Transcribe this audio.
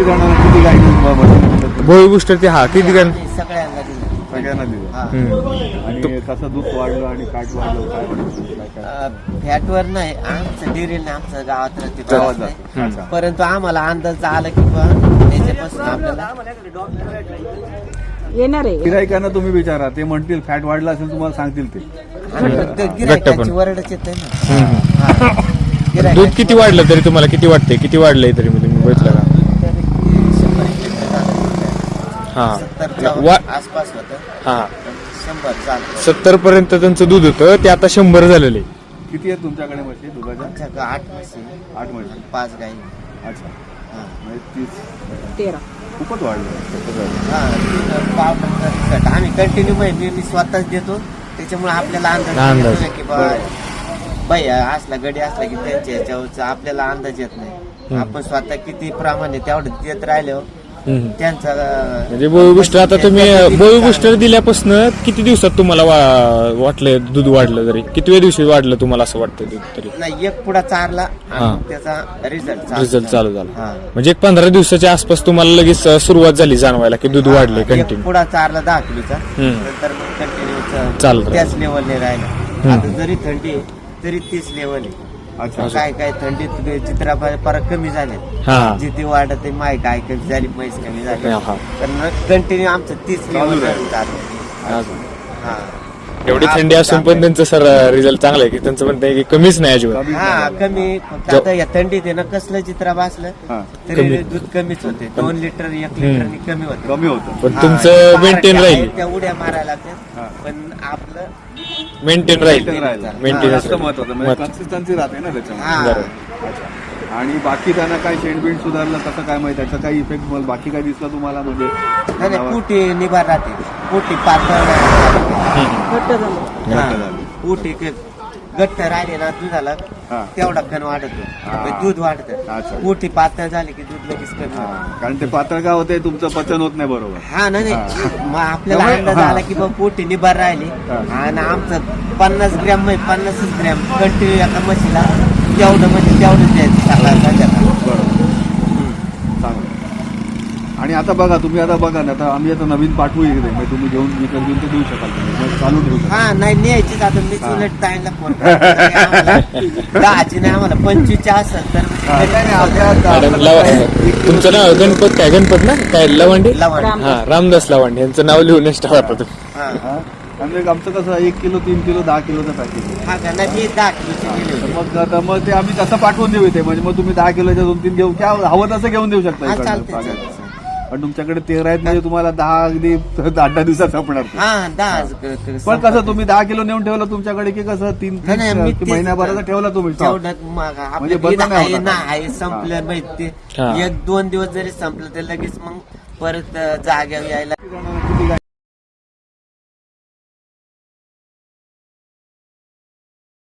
किती जणांना किती गाई भोई बुस्टर ते हा किती गाय सगळ्यांना दिलं. सगळ्यांना दिलं. आणि कसं दूध वाढलं आणि काट वाढलं काय वाटतं? फॅटवर नाही आमचं डेअरीने आमचं गावात राहते गावात बरंच जातं. नाही. अच्छा. परंतु आम्हाला अंदाज आला की बा त्याच्यापासून आपल्याला येणार आहे. गिरायकांना तुम्ही विचारा, ते म्हणतील फॅट वाढला असेल तुम्हाला सांगतील ते. गिरायकांची वरडच येते ना. हा. गिऱ्हाईकांची दूध किती वाढलं तरी तुम्हाला किती वाटते किती वाढलंय तरी मी तुम्ही बघितलं का? तरी ती 100 लिटर झालं. हा 70च्या वा- आसपास होतं. हा 100 चालतं. 70 पर्यंत त्यांचं दूध होतं ते आता 100 झालेलं आहे. किती आहेत तुमच्याकडे म्हशी दुधाच्या? आमच्याकडे 8 म्हशी 8 म्हशी. 5 गाई. अच्छा. हा. म्हणजे 30 13. खूपच वाढलं. हा, पावडरचा रिझल्ट आम्ही कंटिन्यू मी स्वतःच देतो त्याच्यामुळे आपल्याला अंदाज येतो की बा बाई असला गडी असला की त्यांच्या ह्याच्यावरचा आपल्याला अंदाज येत नाही. आपण स्वतः किती प्रमाणे तेवढं देत राहिलो त्यांचा म्हणजे बोई बुस्टर आता तुम्ही बोई बुस्टर दिल्यापासून किती दिवसात तुम्हाला वाटलं दूध वाढलं तरी किती दिवशी वाढलं तुम्हाला असं वाटतं दूध तरी? नाही एक पुढा चारला हा. आणि त्याचा रिझल्ट चालू झाला हा. म्हणजे एक 15 दिवसाच्या आसपास तुम्हाला लगेच सुरुवात झाली जाणवायला की दूध वाढले एक कंटिन्यू. पुढा चारला 10 किलोचा हम्म. नंतर कंटिन्यू चालतं. त्याच लेवलने राहिला. आता जरी थंडी आहे तरी 30 लेवल आहे. अच्छा. काय काय थंडीत चित्रा फार कमी झाले हा जिथे वाढत माय गाय कमी झाली म्हैस कमी झाली हा. तर कंटिन्यू आमचं 30 लेवल राहील. हा एवढी थंडी असून पण त्यांचं सर रिझल्ट चांगला आहे की त्यांचं म्हणत आहे की कमीच नाही अजिबात. कमीच हा नाही. कमी फक्त आता या थंडीत आहे ना कसलं चित्रा भासलं हा. तरी दूध कमीच होते 2 लिटर 1 लिटरनी कमी होते. कमी होतं. पण हा, तुमचं मेंटेन त्या राहील त्या उड्या मारायला हा. लागतात पण आपलं मेंटेन राहील Maintain राहिलं. Maintenance जास्त राहील. महत्वाचं म्हणजे कन्सिस्टन्सी राहते ना त्याच्यामध्ये. हा बरोबर. अच्छा. आणि बाकी त्यांना काय शेणबीण सुधारलं कसं काय माहिती त्याचा काही इफेक्ट मला बाकी काय दिसलं तुम्हाला म्हणजे? नाही, नाही, पोटी निभार राहते पोटी पातळ नाही. घट्ट झालं. घट्ट हा. झाली. पोटी घट्ट राहिले ना दुधाला हा. तेवढा कण वाढत हा. दूध वाढत अच्छा. पोटी पातळ झाली की दूध लगेच कमी हा. होतं. कारण ते पातळ काय होते तुमचं पचन होत नाही बरोबर. हा नाही हा. नाही. मग आपल्याला त्यामुळे- अंदाज हा. आला की बा पोटी निभार राहिली हा. आणि आमचं 50 ग्रॅम 50 ग्रॅम कंटिन्यू एका म्हशीला तेवढं म्हणजे तेवढंच द्यायचं सकाळ संध्याकाळ. बरोबर. चांगलं. आणि आता बघा तुम्ही आता बघा ना आता आम्ही आता नवीन पाठवू इकडे म्हणजे तुम्ही घेऊन विकत घेऊन ते देऊ शकाल तुम्ही मग चालू ठेवू शकाल. हा नाही न्यायचीच आता मीच हा. उलट ताईंना फोन 10ची नाही आम्हाला 25च्या असेल तर नाही, नाही, आपल्या मॅडम तुमचं नाव गणपत काय गणपत ना काय लवांडे लवण. हा रामदास लवांडे यांचं नाव लिहूनच ठेवा आता तुम्ही. हा. हा. म्हणजे आमचं कसं 1 किलो 3 किलो 10 किलोचं पॅकेज. हा का नाही मी 10 किलोची दिली तर होती. मग ते आम्ही तसं पाठवून देऊ इथे म्हणजे मग तुम्ही 10 किलोच्या 2-3 घेऊ क्या हवं तसं घेऊन देऊ शकता हा इकडनं. चालते चालेल. चालते. पण तुमच्याकडे 13 आहेत म्हणजे तुम्हाला 10 अगदी 8-10 दिवसात संपणार ते. हा 10 पण कसं तुम्ही 10 किलो नेऊन ठेवलं तुमच्याकडे की कसं 3 नाही, मी तेच- महिन्याभराचं ठेवलं तुम्ही stock? तेवढ्यात मग म्हणजे आपल्या बंद इथं नाही आहे होत ना आता. आहे संपलं माहिती हा. 1-2 दिवस जरी संपलं तर लगेच मग परत जाग्यावर यायला किती जणांना किती गाय